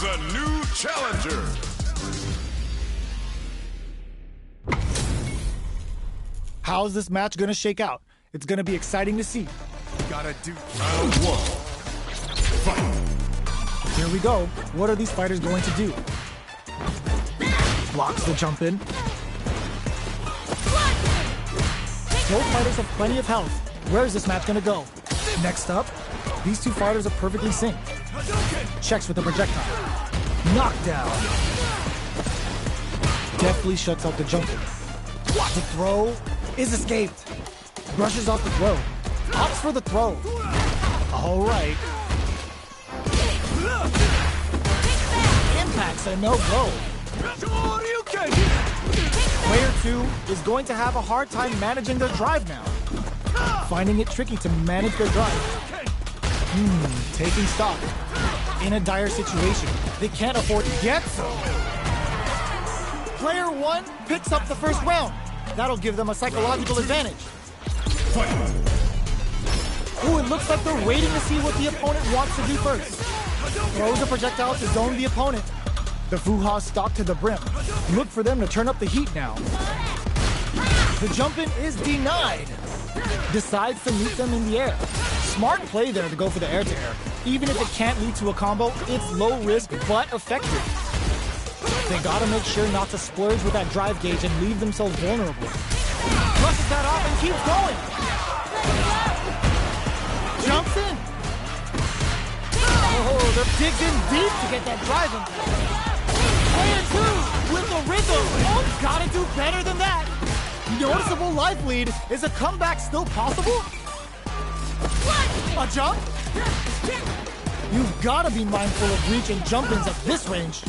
a new challenger. How's this match gonna shake out? It's gonna be exciting to see. Gotta do round one. Fight. Here we go. What are these fighters going to do? Blocks the jump in. Both fighters have plenty of health. Where is this match gonna go? Next up, these two fighters are perfectly synced. Checks with the projectile. Knockdown. Deftly shuts out the jump in. The throw is escaped. Brushes off the throw. Opts for the throw. All right. Impact's a no-go. Player 2 is going to have a hard time managing their drive now. Finding it tricky to manage their drive. Taking stock. In a dire situation. They can't afford to get some. Player 1 picks up the first round. That'll give them a psychological advantage. Ooh, it looks like they're waiting to see what the opponent wants to do first. Throws a projectile to zone the opponent. The Fuha's stock to the brim. Look for them to turn up the heat now. The jump-in is denied. Decides to meet them in the air. Smart play there to go for the air-to-air. Even if it can't lead to a combo, it's low risk but effective. They gotta make sure not to splurge with that drive gauge and leave themselves vulnerable. Brushes that off and keeps going. Jumps in. Oh, they're digged in deep to get that drive in. Player 2 with the rhythm. Oh, gotta do better than that. Noticeable life lead. Is a comeback still possible? A jump? You've gotta be mindful of reach and jump-ins at this range.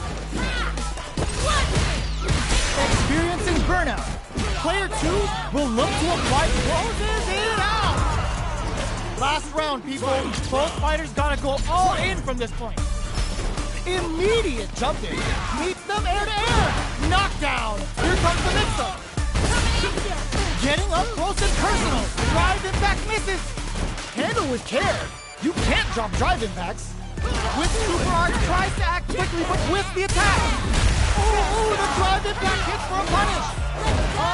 Experiencing burnout. Player 2 will look to apply closes it out. Last round, people. Both fighters gotta go all in from this point. Immediate jump in. Meets them air to air. Knockdown. Here comes the mix-up. Getting up close and personal. Drive impact misses. Handle with care. You can't drop drive impacts. With Super Arch tries to act quickly but with the attack. Oh, the drive impact hits for a punish.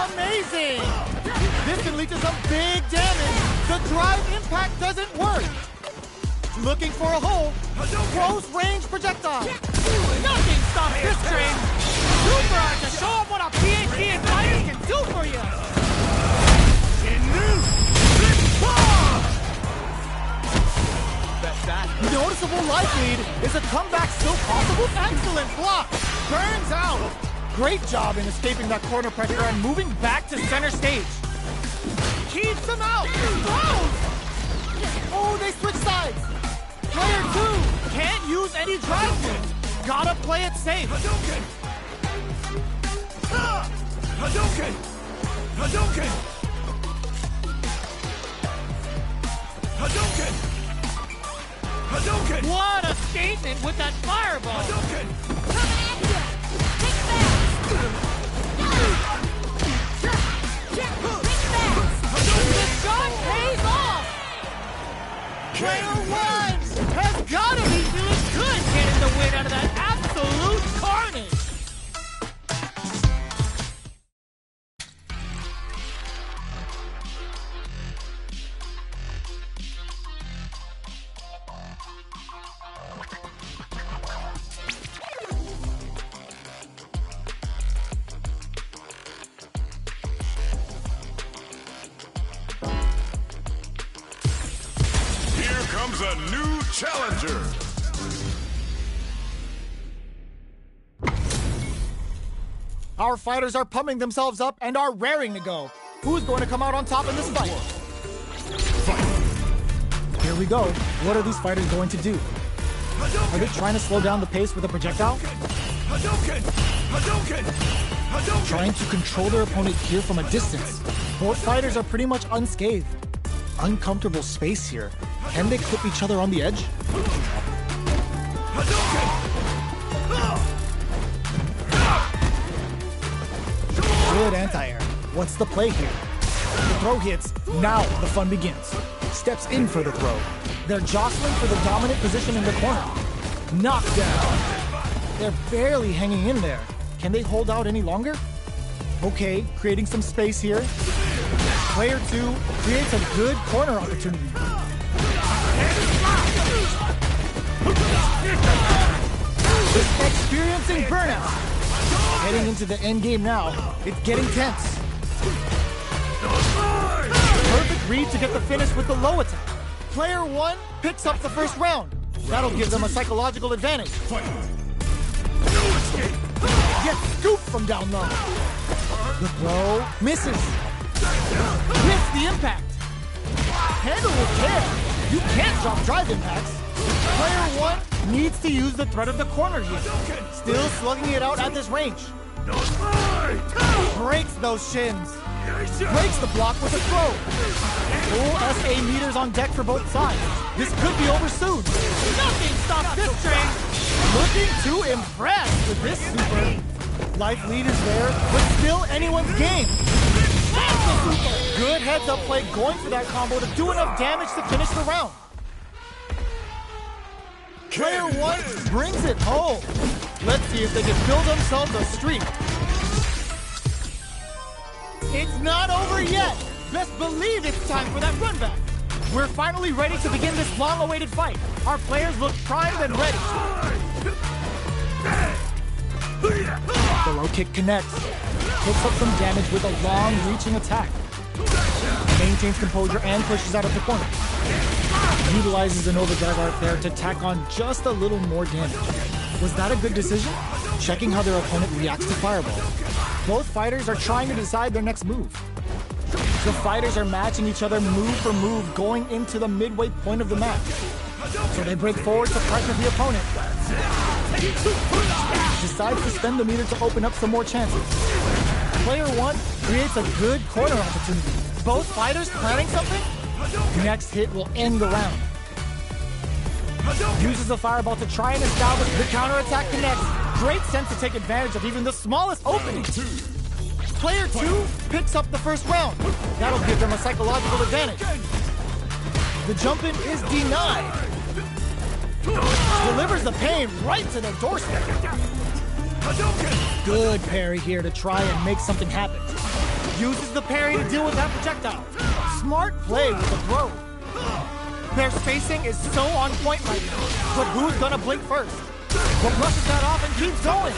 Amazing. This can lead to some big damage. The drive impact doesn't work. Looking for a hole. Close range projectile. Nothing stops this train. Super Arch to show them what a PhD in fighters can do for you. Noticeable life lead. Is a comeback still possible? Excellent block. Burns out. Great job in escaping that corner pressure and moving back to center stage. Keeps them out. Oh, they switch sides. Player 2 can't use any drive moves. Gotta play it safe. Hadouken! Hadouken! Hadouken! Hadouken! Hadouken! What a statement with that fireball! Hadouken! The shot pays off! Player 1 has gotta be feeling good getting the win out of that absolute carnage! Comes a new challenger. Our fighters are pumping themselves up and are raring to go. Who's going to come out on top in this fight? Here we go. What are these fighters going to do? Are they trying to slow down the pace with a projectile? Trying to control their opponent here from a distance. Both fighters are pretty much unscathed. Uncomfortable space here. Can they clip each other on the edge? Good anti-air. What's the play here? The throw hits. Now the fun begins. Steps in for the throw. They're jostling for the dominant position in the corner. Knockdown. They're barely hanging in there. Can they hold out any longer? Okay, creating some space here. Player 2 creates a good corner opportunity. Experiencing burnout. Heading into the end game now. It's getting tense. Perfect read to get the finish with the low attack. Player 1 picks up the first round. That'll give them a psychological advantage. Gets scooped from down low. The throw misses. Hits the impact. Handle with care. You can't drop drive impacts. Player 1 needs to use the threat of the corner here. Still slugging it out at this range. Breaks those shins. Breaks the block with a throw. Full SA meters on deck for both sides. This could be over soon. Nothing stops this train. Looking to impress with this super. Life lead is there, but still anyone's game. Good heads-up play going for that combo to do enough damage to finish the round. Player 1 brings it home. Let's see if they can build themselves a streak. It's not over yet. Best believe it's time for that run back. We're finally ready to begin this long-awaited fight. Our players look primed and ready. The low kick connects. Picks up some damage with a long-reaching attack. Maintains composure and pushes out of the corner. Utilizes an overdrive art there to tack on just a little more damage. Was that a good decision? Checking how their opponent reacts to Fireball. Both fighters are trying to decide their next move. The fighters are matching each other move for move going into the midway point of the match. So they break forward to pressure the opponent. Decides to spend the meter to open up some more chances. Player 1 creates a good corner opportunity. Both fighters planning something? Next hit will end the round. Uses the fireball to try and establish the counterattack connects. Great sense to take advantage of even the smallest opening. Player 2 picks up the first round. That'll give them a psychological advantage. The jump-in is denied. Delivers the pain right to their doorstep. Good parry here to try and make something happen. Uses the parry to deal with that projectile. Smart play with the throw. Their spacing is so on point right now. But who's gonna blink first? But brushes that off and keeps going.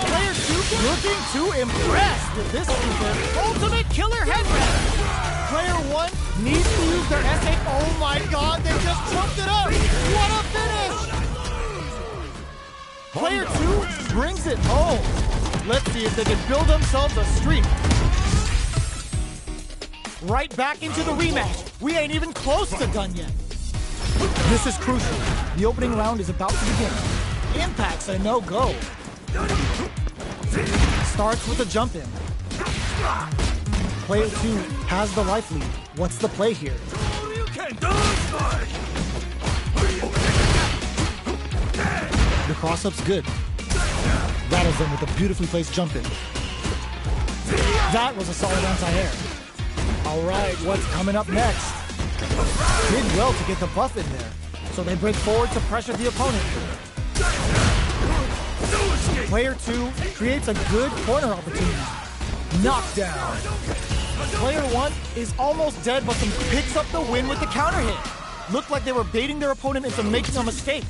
Player 2 looking to impress with this super ultimate killer headband. Player 1 needs to use their SA. Oh my god, they just trumped it up. What a finish! Player 2 brings it home. Let's see if they can build themselves a streak. Right back into the rematch. We ain't even close to done yet. This is crucial. The opening round is about to begin. Impact's a no-go. Starts with a jump-in. Player 2 has the life lead. What's the play here? The cross-up's good. Rattles them with a beautifully placed jump-in. That was a solid anti-air. All right, what's coming up next? Did well to get the buff in there, so they break forward to pressure the opponent. Player 2 creates a good corner opportunity. Knockdown. Player 1 is almost dead, but picks up the win with the counter hit. Looked like they were baiting their opponent into making a mistake.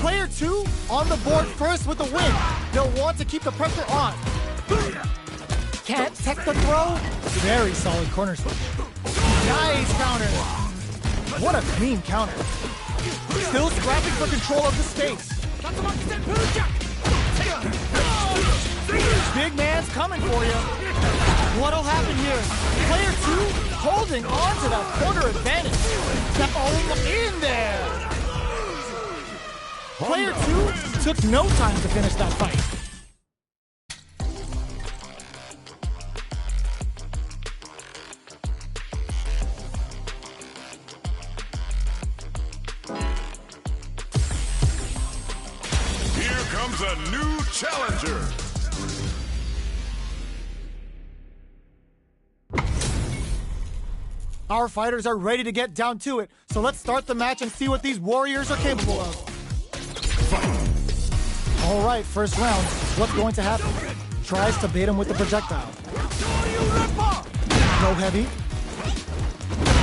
Player 2 on the board first with the win. They'll want to keep the pressure on. Can't tech the throw. Very solid corner switch. Nice counter. What a clean counter. Still scrapping for control of the space. Big man's coming for you. What'll happen here? Player 2 holding on to that corner advantage. Step in there. Player 2 took no time to finish that fight. Here comes a new challenger. Our fighters are ready to get down to it, so let's start the match and see what these warriors are capable of. All right, first round. What's going to happen? Tries to bait him with the projectile. Go heavy.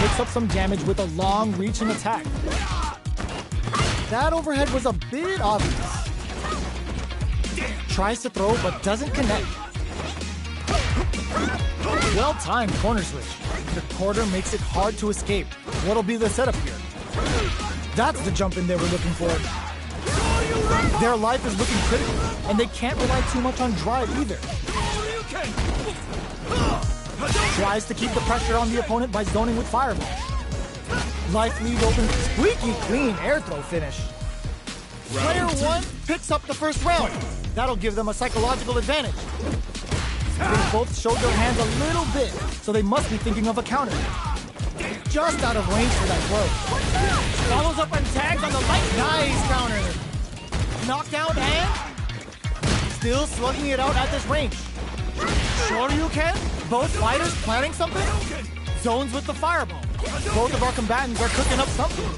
Picks up some damage with a long reaching attack. That overhead was a bit obvious. Tries to throw but doesn't connect. Well-timed corner switch. The quarter makes it hard to escape. What'll be the setup here? That's the jump in they were looking for. Their life is looking critical, and they can't rely too much on drive either. Tries to keep the pressure on the opponent by zoning with fireball. Life lead open, squeaky clean air throw finish. Player 1 picks up the first round. That'll give them a psychological advantage. They both showed their hands a little bit, so they must be thinking of a counter. Just out of range for that throw. Follows up and tags on the light. Nice counter. Knockdown and still slugging it out at this range. Shoryuken? Both fighters planning something? Zones with the fireball. Both of our combatants are cooking up something.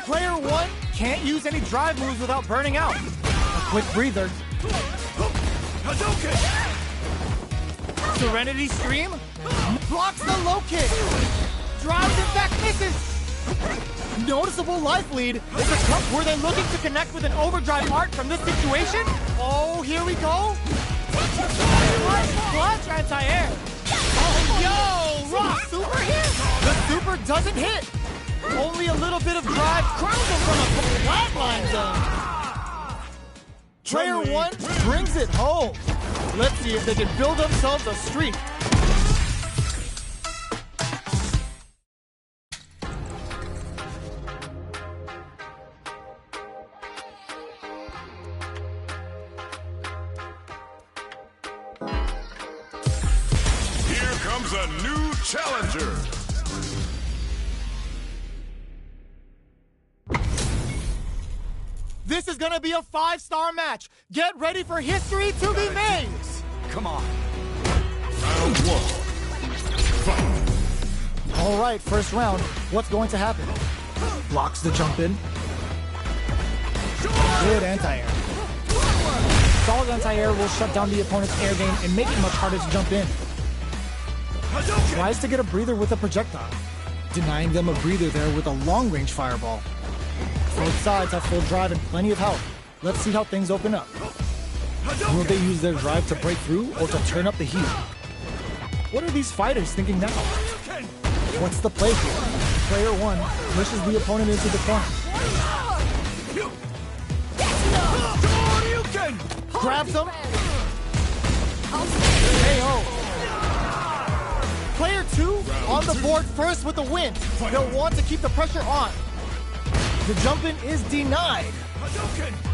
Player 1 can't use any drive moves without burning out. A quick breather. Serenity Stream blocks the low kick. Drives in fact misses. Noticeable life lead. Is a cup were they looking to connect with an overdrive art from this situation? Oh, here we go. Clutch anti-air. Oh, yo, Rock super hit. The super doesn't hit. Only a little bit of drive crowns him from a flatline zone. Player 1 brings it home. Let's see if they can build themselves a streak. Here comes a new challenger. This is gonna be a 5-star match. Get ready for history to be made. Come on. Round 1. Fight. All right, first round. What's going to happen? Blocks the jump in. Good anti-air. Solid anti-air will shut down the opponent's air game and make it much harder to jump in. Tries to get a breather with a projectile, denying them a breather there with a long-range fireball. Both sides have full drive and plenty of health. Let's see how things open up. Will they use their drive to break through or to turn up the heat? What are these fighters thinking now? What's the play here? Player 1 pushes the opponent into the corner. Grabs him. KO. Player 2 on the board first with the win. They'll want to keep the pressure on. The jump-in is denied.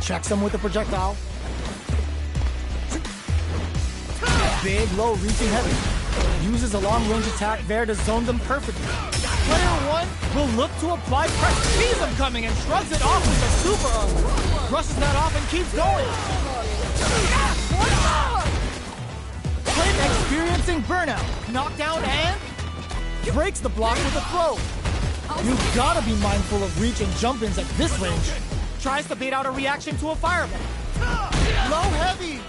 Checks him with the projectile. Big, low, reaching heavy. Uses a long-range attack there to zone them perfectly. Player 1 will look to apply pressure. Sees him coming and shrugs it off with a super. Brushes that off and keeps going. Player experiencing burnout. Knockdown and breaks the block with a throw. You've got to be mindful of reach and jump-ins at this range. Tries to bait out a reaction to a fireball. Low heavy.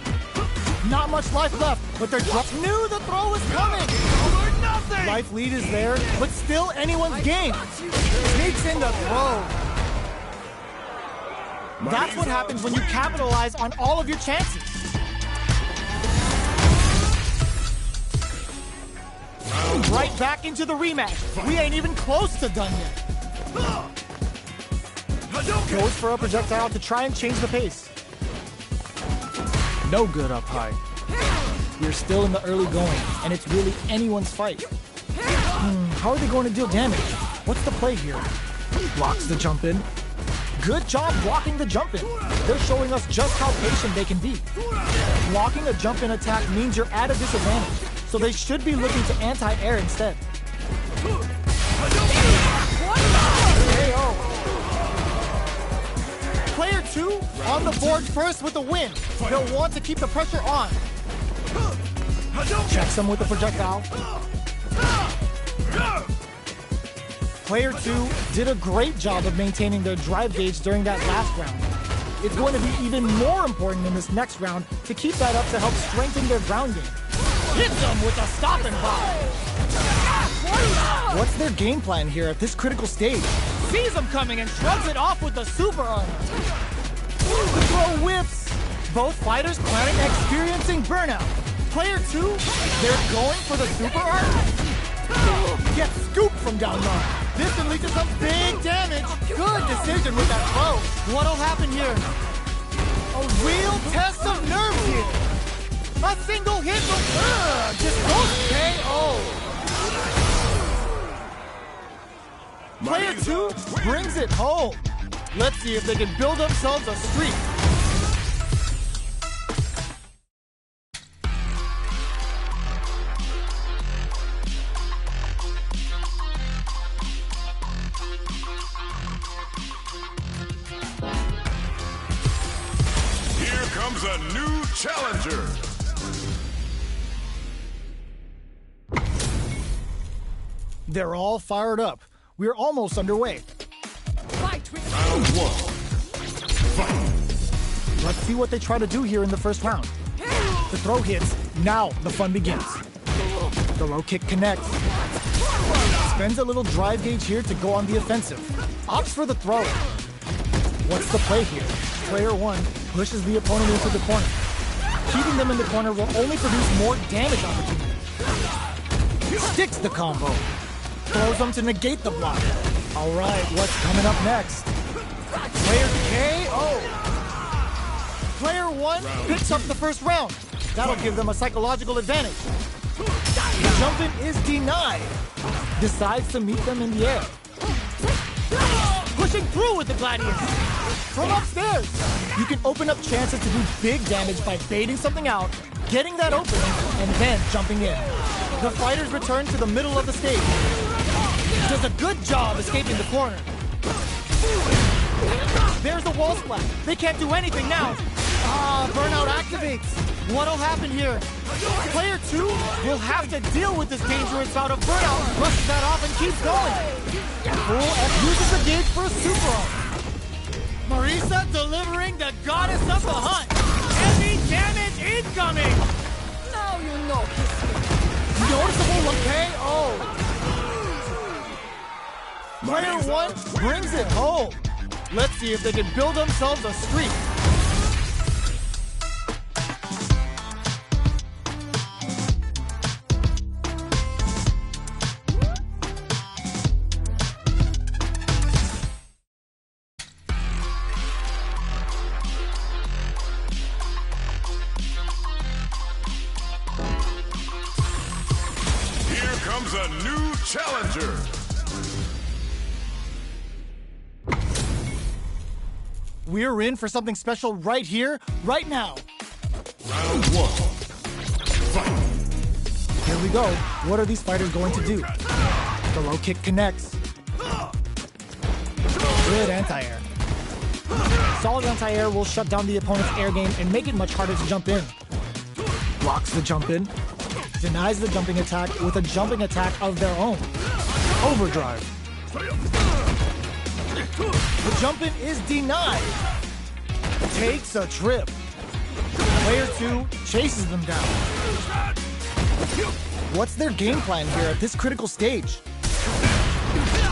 Not much life left, but they're just knew the throw was coming. Life lead is there, but still anyone's game. Sneaks in the throw. That's what happens when you capitalize on all of your chances. Right back into the rematch. We ain't even close to done yet. Goes for a projectile to try and change the pace. No good up high. We're still in the early going, and it's really anyone's fight. How are they going to deal damage? What's the play here? Blocks the jump in. Good job blocking the jump in. They're showing us just how patient they can be. Blocking a jump in attack means you're at a disadvantage, so they should be looking to anti-air instead. KO. Player 2 on the board first with the win. They'll want to keep the pressure on. Checks him with the projectile. Player 2 did a great job of maintaining their drive gauge during that last round. It's going to be even more important in this next round to keep that up to help strengthen their ground game. Hit them with a stopping bomb! What's their game plan here at this critical stage? Sees them coming and shrugs it off with the super armor. The throw whips! Both fighters planning and experiencing burnout. Player 2, they're going for the super armor. Gets scooped from down low. This can lead to some big damage. Good decision with that throw. What'll happen here? A real test of nerves here. A single hit will just goes KO. Player 2 brings it home. Let's see if they can build themselves a streak. Here comes a new challenger. They're all fired up. We're almost underway. Round 1. Fight. Let's see what they try to do here in the first round. The throw hits. Now the fun begins. The low kick connects. Spends a little drive gauge here to go on the offensive. Opts for the throw. What's the play here? Player 1 pushes the opponent into the corner. Keeping them in the corner will only produce more damage opportunities. Sticks the combo. Throws them to negate the block. All right, what's coming up next? Player KO. Player 1 picks up the first round. That'll give them a psychological advantage. The jump-in is denied. Decides to meet them in the air. Pushing through with the gladius. From upstairs. You can open up chances to do big damage by baiting something out, getting that opening, and then jumping in. The fighters return to the middle of the stage. Does a good job escaping the corner. There's the wall splat. They can't do anything now. Burnout activates. What'll happen here? Player 2 will have to deal with this dangerous bout of burnout. Brushes that off and keeps going. Full F uses the gauge for a super arm. Marisa delivering the goddess of the hunt. Heavy damage incoming. Now you know his Noticeable KO. Player 1 brings it home. Let's see if they can build themselves a streak. Here comes a new challenger. We're in for something special right here, right now. Round 1. Fight. Here we go. What are these fighters going to do? The low kick connects. Good anti-air. Solid anti-air will shut down the opponent's air game and make it much harder to jump in. Blocks the jump in. Denies the jumping attack with a jumping attack of their own. Overdrive. The jump-in is denied. Takes a trip. Player 2 chases them down. What's their game plan here at this critical stage?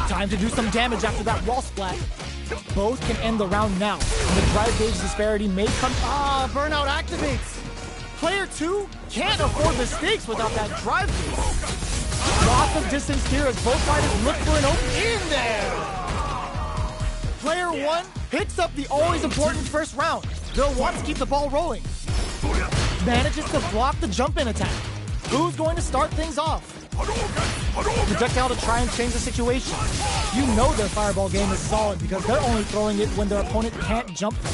Time to do some damage after that wall splat. Both can end the round now. And the drive gauge disparity may come... burnout activates. Player 2 can't afford the stakes without that drive gauge. Lots of distance here as both fighters look for an open in there. Player 1 picks up the always important first round. They'll want to keep the ball rolling. Manages to block the jump-in attack. Who's going to start things off? Projectile to try and change the situation. You know their fireball game is solid because they're only throwing it when their opponent can't jump them.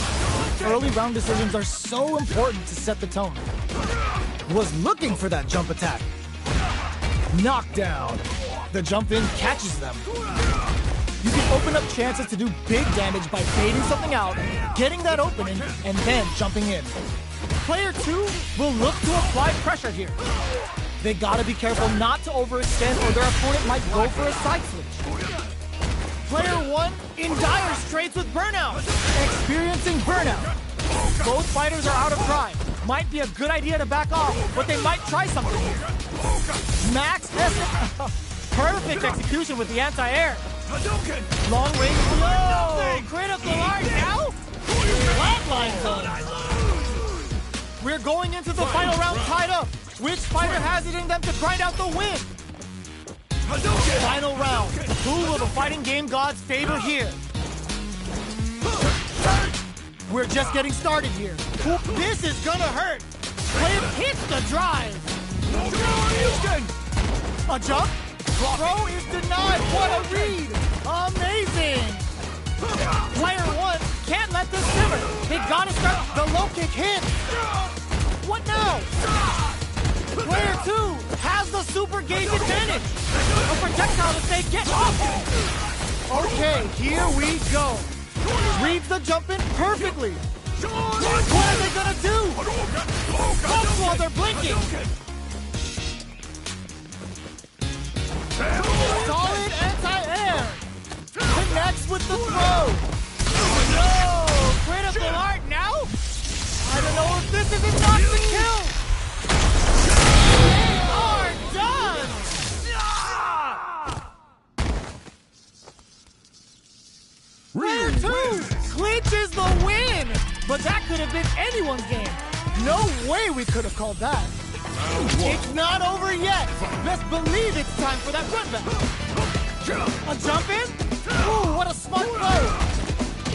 Early round decisions are so important to set the tone. Was looking for that jump attack. Knockdown. The jump-in catches them. You can open up chances to do big damage by baiting something out, getting that opening, and then jumping in. Player 2 will look to apply pressure here. They gotta be careful not to overextend or their opponent might go for a side switch. Player 1 in dire straits with burnout. Experiencing burnout. Both fighters are out of drive. Might be a good idea to back off, but they might try something here. Max perfect execution with the anti-air. Long range blow. Critical art now. Flatline zone. We're going into the final round tied up. Which fighter has it in them to grind out the win? Final round. Who will the fighting game gods favor here? We're just getting started here. This is gonna hurt. Player hits the drive. A jump? Throw is denied. What a read. Amazing. Player 1 can't let this simmer. They gotta start. The low kick hits. What now? Player 2 has the super gauge advantage. A projectile to say get off. Okay, here we go. Reads the jump in perfectly. What are they gonna do? Bumps while they're blinking. Solid anti-air. Connects with the throw. No! Critical art now? I don't know if this is enough to kill. They are done! Player 2 clinches the win! But that could have been anyone's game. No way we could have called that. It's not over yet. Best believe it's time for that run back. A jump in? Ooh, what a smart play.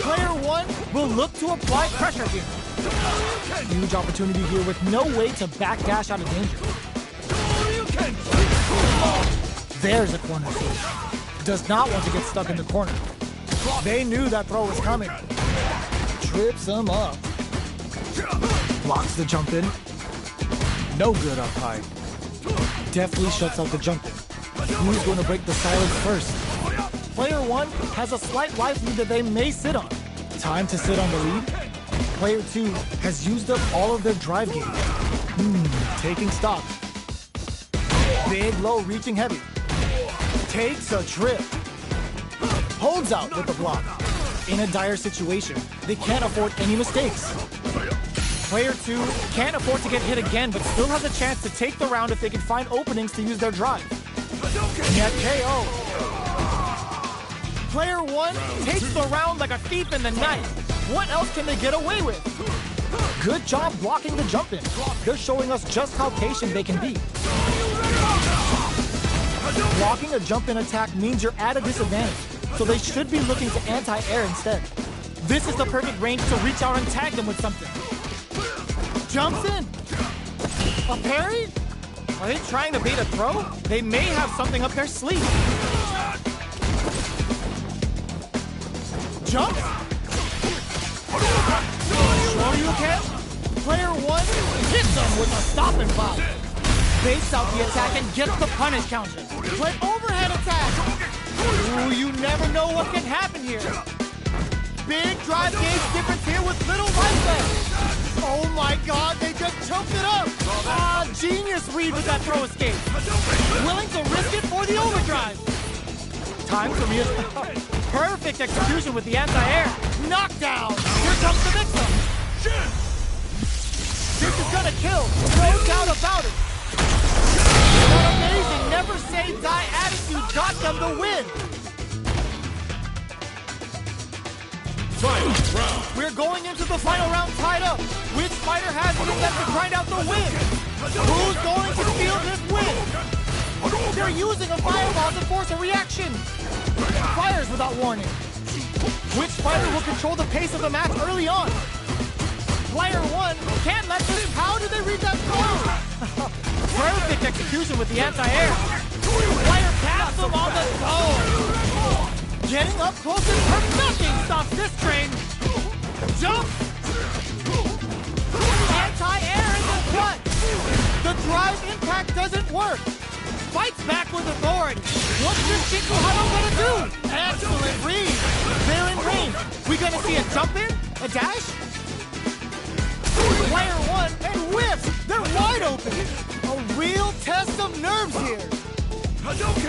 Player 1 will look to apply pressure here. Huge opportunity here with no way to backdash out of danger. There's a corner switch. Does not want to get stuck in the corner. They knew that throw was coming. Trips him up. Blocks the jump in. No good up high. Definitely shuts out the jump in. Who's going to break the silence first? Player 1 has a slight life lead that they may sit on. Time to sit on the lead. Player 2 has used up all of their drive game. Taking stock. Big low reaching heavy. Takes a trip. Holds out with the block. In a dire situation, they can't afford any mistakes. Player 2 can't afford to get hit again, but still has a chance to take the round if they can find openings to use their drive. Net KO. Player 1 takes the round like a thief in the night. What else can they get away with? Good job blocking the jump in. They're showing us just how patient they can be. Blocking a jump in attack means you're at a disadvantage, so they should be looking to anti-air instead. This is the perfect range to reach out and tag them with something. Jumps in. A parry? Are they trying to bait a throw? They may have something up their sleeve. Jump. Sure you can. Player 1 hits them with a stop and pop. Baits out the attack and gets the punish counter. Play overhead attack. Ooh, you never know what can happen here. Big drive gauge difference here with little life left. Oh my god, they just choked it up. Genius read with that throw escape. Willing to risk it for the overdrive. Time to perfect execution with the anti-air. Knockdown. Here comes the victim. This is gonna kill. No doubt about it. That amazing never say die attitude got them the win. Final round. We're going into the final round tied up. Which fighter has it in them to grind out the win? Who's going to steal this win? They're using a fireball to force a reaction. Fires without warning. Which fighter will control the pace of the match early on? Player 1 can't let this. How did they read that throw? Perfect execution with the anti-air. Player taps him on the toe. Getting up close and nothing stops this train. Jump. Anti-air in the cut. The drive impact doesn't work. Fights back with authority. What's this Jitsu Huddle gonna do? Excellent read. They're in range. We gonna see a jump in? A dash? Player 1 and whips. They're wide open. A real test of nerves here.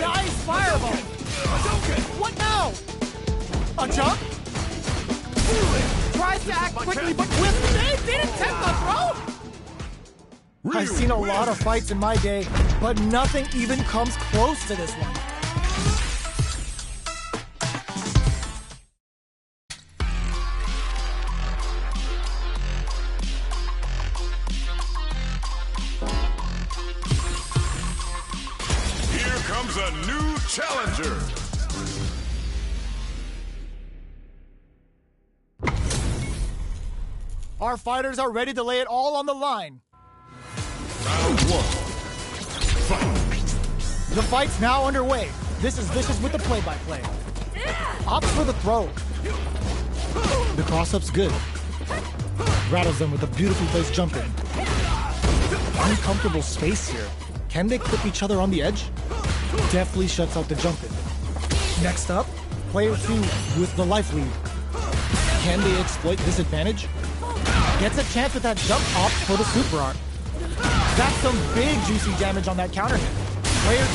Nice fireball. What now? A jump? Tries to act quickly, but they didn't take the throw! I've seen a lot of fights in my day, but nothing even comes close to this one. Here comes a new challenger. Our fighters are ready to lay it all on the line. Round one. Fight. The fight's now underway. This is Vicious with the play-by-play. Opts for the throw. The cross-up's good. Rattles them with a beautifully placed jump in. Uncomfortable space here. Can they clip each other on the edge? Deftly shuts out the jump in. Next up, player 2 with the life lead. Can they exploit this advantage? Gets a chance with that jump off for the super art. That's some big juicy damage on that counter hit. Player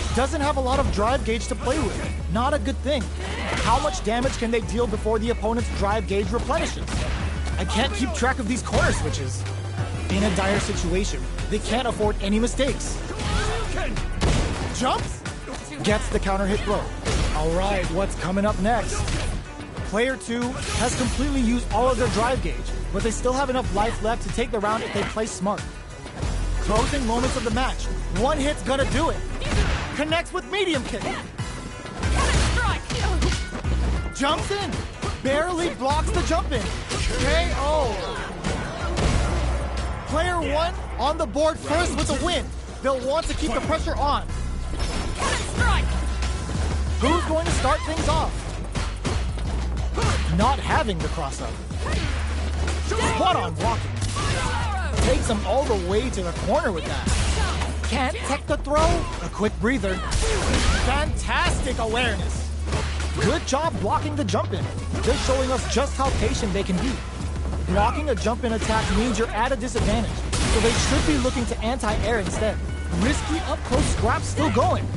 2 doesn't have a lot of drive gauge to play with. Not a good thing. How much damage can they deal before the opponent's drive gauge replenishes? I can't keep track of these corner switches. In a dire situation, they can't afford any mistakes. Jumps? Gets the counter hit throw. All right, what's coming up next? Player 2 has completely used all of their drive gauge, but they still have enough life left to take the round if they play smart. Closing moments of the match. One hit's gonna do it. Connects with medium kick. Jumps in. Barely blocks the jump in. KO. Player 1 on the board first with the win. They'll want to keep the pressure on. Who's going to start things off? Not having the cross-up. Spot on blocking. Takes him all the way to the corner with that. Can't tech the throw. A quick breather. Fantastic awareness. Good job blocking the jump in. They're showing us just how patient they can be. Blocking a jump in attack means you're at a disadvantage, so they should be looking to anti-air instead. Risky up-close scrap still going.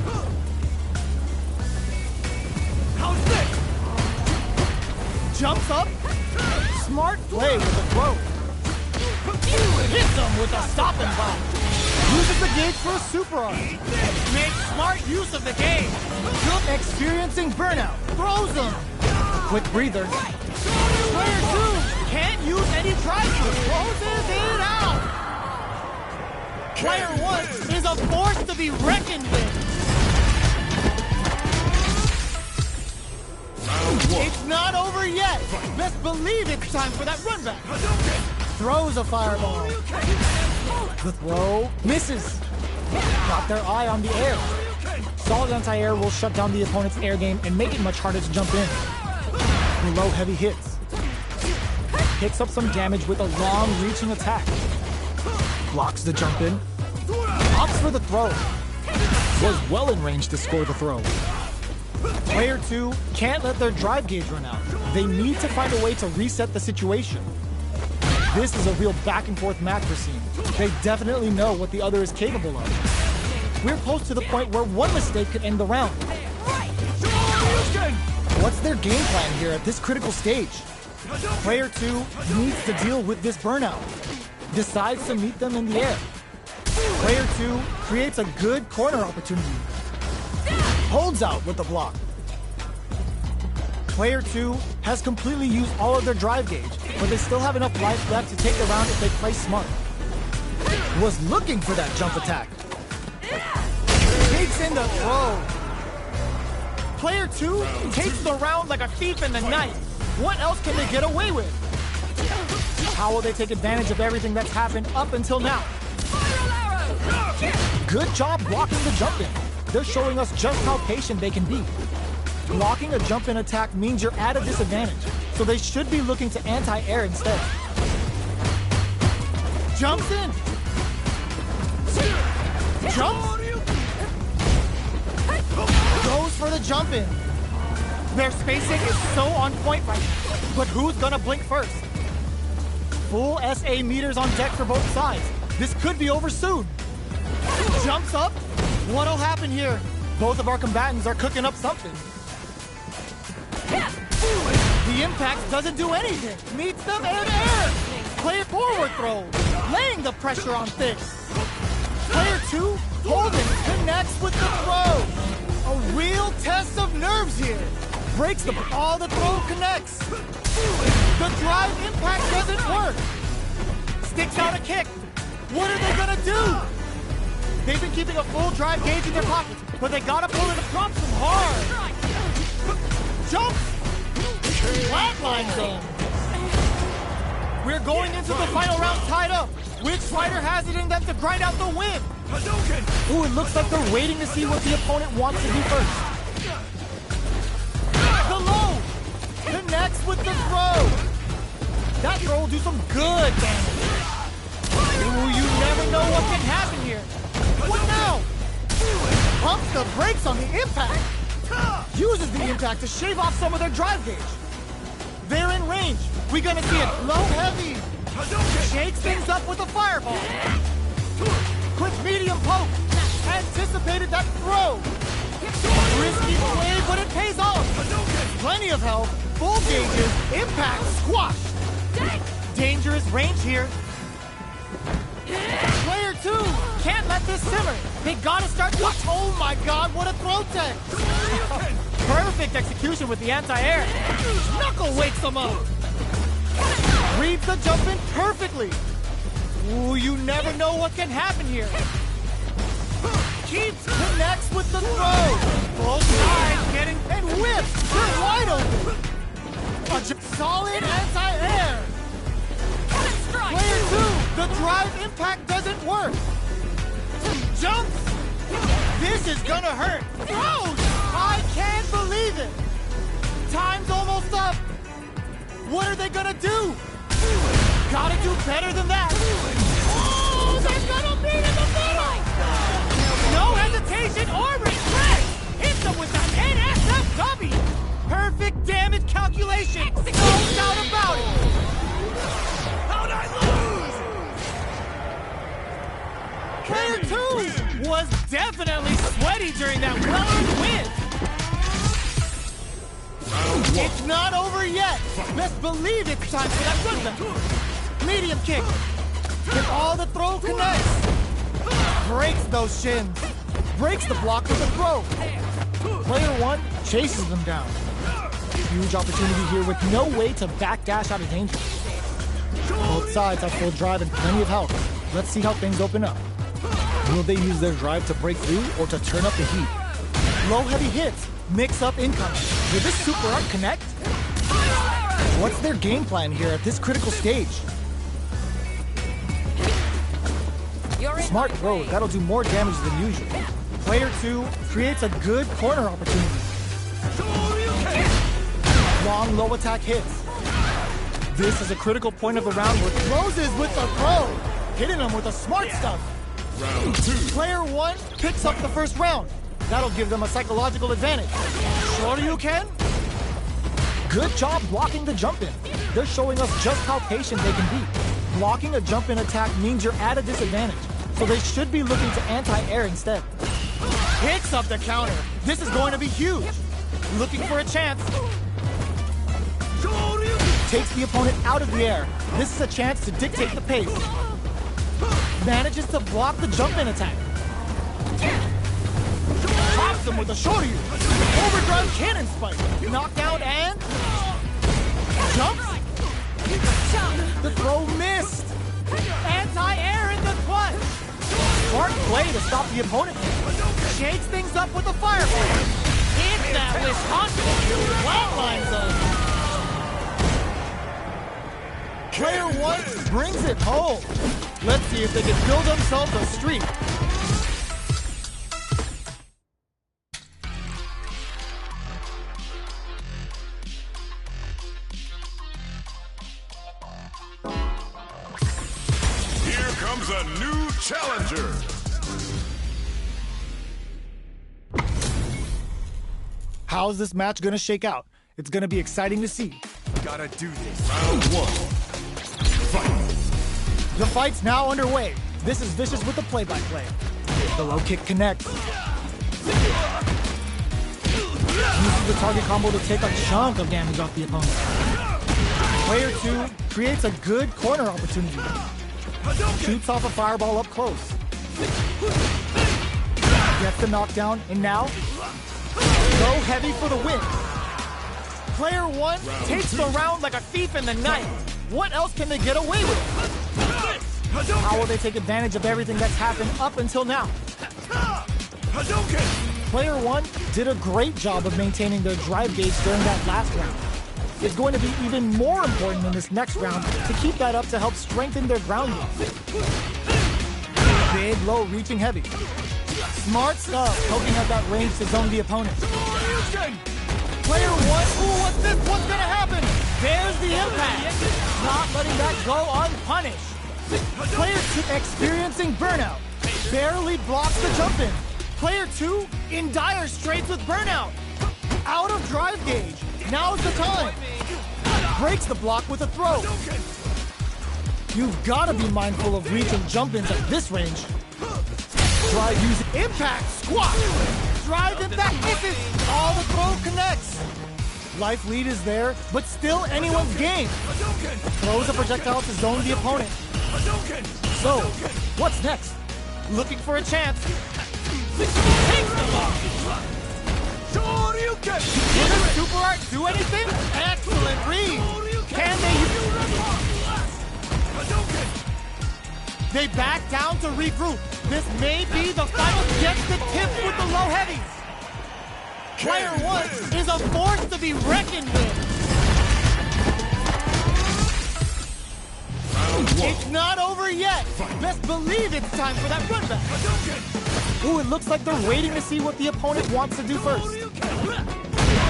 How's this? Jumps up. Smart play with the throw. Hits them with a stop and block. Uses the gauge for a super art. Makes smart use of the gauge. Experiencing burnout. Throws them. A quick breather. Player 2 can't use any drive-through. Closes it out. Player 1 is a force to be reckoned with. It's not over yet. Best believe it's time for that run back. Throws a fireball. The throw misses. Got their eye on the air. Solid anti-air will shut down the opponent's air game and make it much harder to jump in. Below heavy hits. Picks up some damage with a long reaching attack. Blocks the jump in. Opts for the throw. Was well in range to score the throw. Player 2 can't let their drive gauge run out. They need to find a way to reset the situation. This is a real back and forth match we're seeing. They definitely know what the other is capable of. We're close to the point where one mistake could end the round. What's their game plan here at this critical stage? Player 2 needs to deal with this burnout. Decides to meet them in the air. Player 2 creates a good corner opportunity. Holds out with the block. Player 2 has completely used all of their drive gauge, but they still have enough life left to take the round if they play smart. Was looking for that jump attack. Takes in the throw. Player 2 takes the round like a thief in the night. What else can they get away with? How will they take advantage of everything that's happened up until now? Good job blocking the jump in. They're showing us just how patient they can be. Blocking a jump in attack means you're at a disadvantage, so they should be looking to anti-air instead. Jumps in. Jumps. Goes for the jump in. Their spacing is so on point right now, but who's gonna blink first? Full SA meters on deck for both sides. This could be over soon. Jumps up. What'll happen here? Both of our combatants are cooking up something. The impact doesn't do anything. Meets them air to air. Player forward throw, laying the pressure on Thick. Player 2, holding, connects with the throw. A real test of nerves here. Breaks the ball, the throw connects. The drive impact doesn't work. Sticks out a kick. What are they gonna do? They've been keeping a full drive gauge in their pockets, but they gotta pull it across them hard. Jump! Flatline zone. We're going into the final round tied up. Which fighter has it in them to grind out the win? Ooh, it looks like they're waiting to see what the opponent wants to do first. The low! Connects with the throw. That throw will do some good damage. Ooh, you never know what can happen here. What now? Pumps the brakes on the impact. Uses the impact to shave off some of their drive gauge. They're in range. We're gonna see it low heavy. Shakes things up with a fireball. Quick medium poke. Anticipated that throw. Risky play, but it pays off. Plenty of health. Full gauges. Impact squash. Dangerous range here. Player 2 can't let this simmer. They gotta start. Oh my God! What a throw tech! Perfect execution with the anti-air. Knuckle wakes them up. Reads the jump in perfectly. Ooh, you never know what can happen here. Keeps connects with the throw. Both sides getting and whips. They're wide open. A solid anti-air. Player 2, the drive impact doesn't work. Jumps. This is gonna hurt. Throws. I can't believe it. Time's almost up. What are they gonna do? Gotta do better than that. Oh, they're gonna meet in the middle. No hesitation or regret. Hits them with an NSFW. Perfect damage calculation. No doubt about it. How'd I lose? Player 2 was definitely sweaty during that well-earned win. It's not over yet. Best believe it's time for that good one. Medium kick. If all the throw connects. Breaks those shins. Breaks the block with a throw. Player 1 chases them down. Huge opportunity here with no way to backdash out of danger. Both sides have full drive and plenty of health. Let's see how things open up. Will they use their drive to break through or to turn up the heat? Low heavy hits. Mix up incoming. Will this super art connect? What's their game plan here at this critical stage? Smart throw. That'll do more damage than usual. Player 2 creates a good corner opportunity. Long low attack hits. This is a critical point of the round where closes with the throw. Hitting them with the smart stuff. Round 2. Player 1 picks up the first round. That'll give them a psychological advantage. Shoryuken? Good job blocking the jump-in. They're showing us just how patient they can be. Blocking a jump-in attack means you're at a disadvantage, so they should be looking to anti-air instead. Picks up the counter. This is going to be huge. Looking for a chance. Takes the opponent out of the air. This is a chance to dictate the pace. Manages to block the jump-in attack. Pops him with a shoryu. Overdrive cannon spike. Knockdown and... jumps. The throw missed. Anti-air in the clutch. Smart play to stop the opponent. Shakes things up with a fireball. It's that Wisconsin flatline zone. Player 1 brings it home. Let's see if they can build themselves a streak. Here comes a new challenger. How's this match gonna shake out? It's gonna be exciting to see. Gotta do this. Round 1. Fight. The fight's now underway. This is Vicious with the play-by-play. The low kick connects. Uses the target combo to take a chunk of damage off the opponent. Player 2 creates a good corner opportunity. Shoots off a fireball up close. Gets the knockdown, and now, go heavy for the win. Player 1 takes the round like a thief in the night. What else can they get away with? How will they take advantage of everything that's happened up until now? Player 1 did a great job of maintaining their drive gauge during that last round. It's going to be even more important in this next round to keep that up to help strengthen their ground game. Big, low, reaching heavy. Smart stuff, poking at that range to zone the opponent. Player 1, ooh, what's this? What's gonna happen? There's the impact. Not letting that go unpunished. Player 2 experiencing burnout. Barely blocks the jump in. Player 2 in dire straits with burnout. Out of drive gauge. Now's the time. Breaks the block with a throw. You've got to be mindful of reach and jump-ins at this range. Drive using impact, squat. Drive impact misses. All the throw connects. Life lead is there, but still anyone's game. Throws a projectile to zone the opponent. So, what's next? Looking for a chance. Takes them off. Didn't Super Art do anything? Excellent read. Can they They back down to regroup. This may be the final. Gets the tip with the low heavies. Player 1 is a force to be reckoned with. It's not over yet. Best believe it's time for that run back. Ooh, it looks like they're waiting to see what the opponent wants to do first.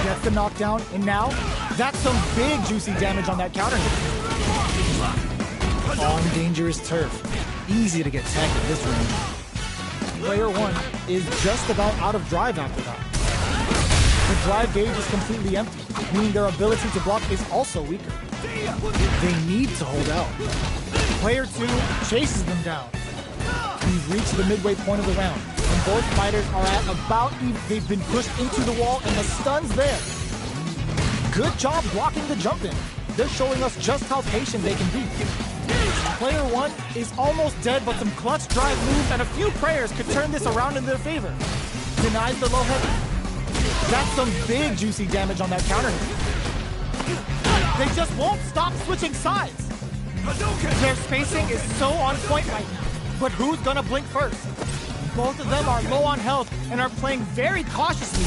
Gets the knockdown, and now, that's some big juicy damage on that counter hit. On dangerous turf. Easy to get tagged at this range. Player 1 is just about out of drive after that. The drive gauge is completely empty, meaning their ability to block is also weaker. They need to hold out. Player 2 chases them down. We've reached the midway point of the round, and both fighters are at about even. They've been pushed into the wall, and the stun's there. Good job blocking the jump in. They're showing us just how patient they can be. Player 1 is almost dead, but some clutch drive moves and a few prayers could turn this around in their favor. Denies the low heavy. That's some big juicy damage on that counter hit. They just won't stop switching sides. Their spacing is so on point right now. But who's gonna blink first? Both of them are low on health and are playing very cautiously.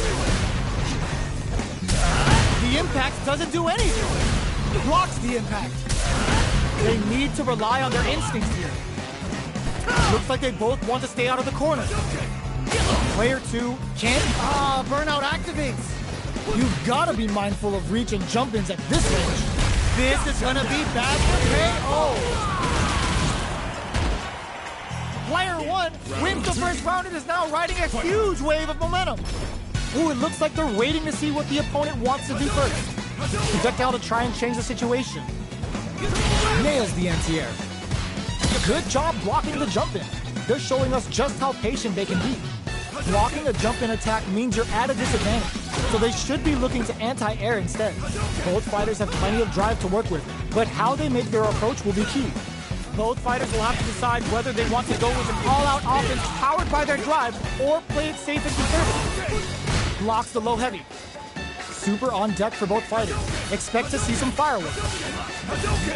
The impact doesn't do anything. Blocks the impact. They need to rely on their instincts here. Looks like they both want to stay out of the corner. Player 2 can't. Burnout activates. You've got to be mindful of reach and jump-ins at this range. This is gonna be bad for KO. Player 1 wins the first round and is now riding a huge wave of momentum. Ooh, it looks like they're waiting to see what the opponent wants to do first. Projectile to try and change the situation. Nails the anti-air. Good job blocking the jump-in. They're showing us just how patient they can be. Blocking a jump-in attack means you're at a disadvantage, so they should be looking to anti-air instead. Both fighters have plenty of drive to work with, but how they make their approach will be key. Both fighters will have to decide whether they want to go with an all-out offense powered by their drive or play it safe and conservative. Blocks the low heavy. Super on deck for both fighters. Expect to see some fireworks.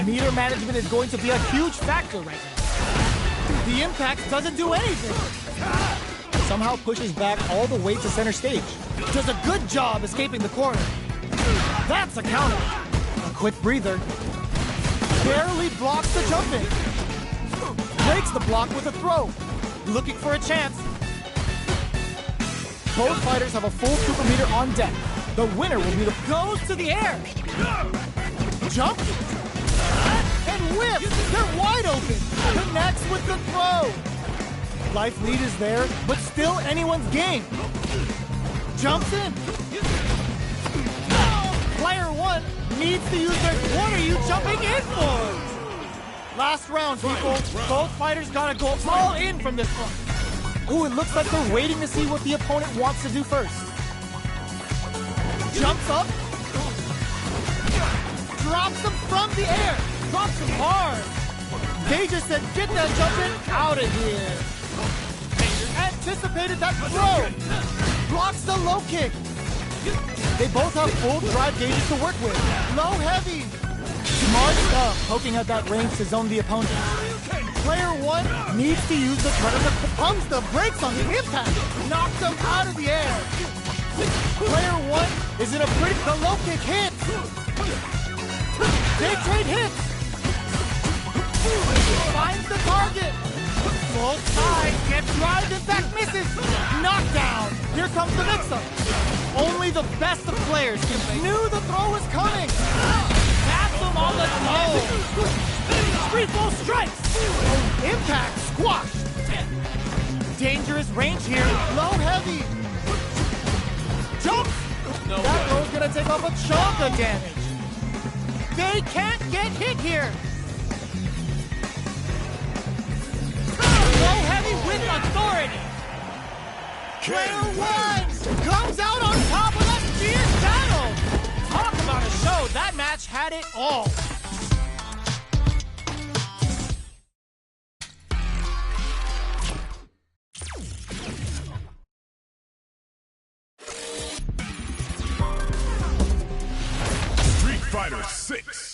Meter management is going to be a huge factor right now. The impact doesn't do anything. Somehow pushes back all the way to center stage. Does a good job escaping the corner. That's a counter. A quick breather. Barely blocks the jump in. Breaks the block with a throw. Looking for a chance. Both fighters have a full super meter on deck. The winner will be the... Goes to the air. Jump. And whips. They're wide open. Connects with the throw. Life lead is there, but still anyone's game. Jumps in. Player 1 needs to use their... What are you jumping in for? Last round, people. Both fighters gotta go all in from this one. Ooh, it looks like they're waiting to see what the opponent wants to do first. Jumps up. Drops him from the air. Drops him hard. They just said, get that jumping out of here. Anticipated that throw. Blocks the low kick. They both have full drive gauges to work with. Low heavy. Smart stuff, poking at that range to zone the opponent. Player 1 needs to use the predator, pumps the brakes on the impact. Knocks them out of the air. Player 1 is in a pretty... The low kick hits. They trade hits. Finds the target. Full side, gets drive, in fact misses. Knockdown. Here comes the mix-up. Only the best of players knew the throw was coming. Taps him on the toe. Three full strikes. Impact squashed. Dangerous range here. Low heavy. Jump. That throw's gonna take off a chunk of damage. They can't get hit here. Low heavy with authority. Player 1 comes out on top of that fierce battle. Talk about a show. That match had it all. Street Fighter 6.